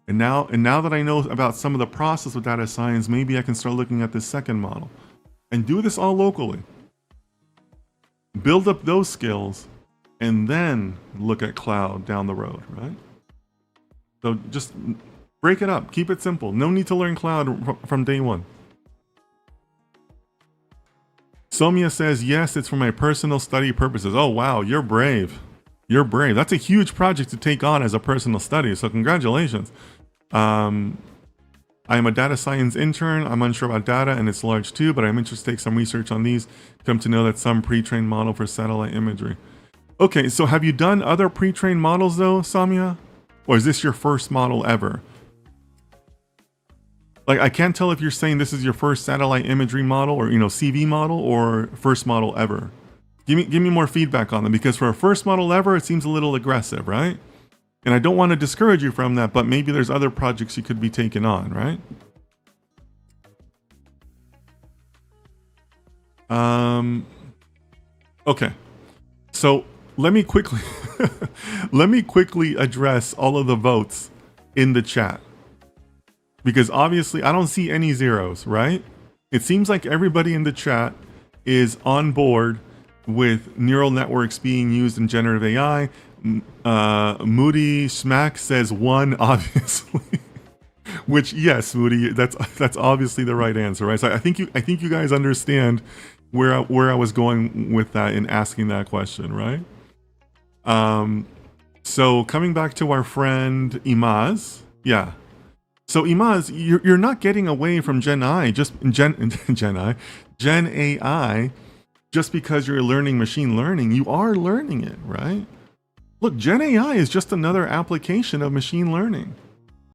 And now that I know about some of the process of data science, maybe I can start looking at this second model and do this all locally. Build up those skills and then look at cloud down the road, right? So just break it up. Keep it simple. No need to learn cloud from day one. Somia says, yes, it's for my personal study purposes. Oh, wow. You're brave. You're brave. That's a huge project to take on as a personal study. So congratulations. I am a data science intern. I'm unsure about data and it's large too, but I'm interested to take some research on these. Come to know that some pre-trained model for satellite imagery. Okay, so have you done other pre-trained models though, Samia? Or is this your first model ever? Like, I can't tell if you're saying this is your first satellite imagery model or, CV model or first model ever. Give me more feedback on them, because for a first model ever, it seems a little aggressive, right? And I don't want to discourage you from that, but maybe there's other projects you could be taking on, right? Okay. So let me quickly address all of the votes in the chat, because obviously I don't see any zeros, right? It seems like everybody in the chat is on board with neural networks being used in generative AI. Moody Smack says 1, obviously. Which, yes, Moody, that's obviously the right answer, right? So I think you guys understand where I was going with that in asking that question, right? So coming back to our friend Imaz, yeah. So Imaz, you're not getting away from Gen AI, just because you're learning machine learning. You are learning it, right? Look, Gen AI is just another application of machine learning.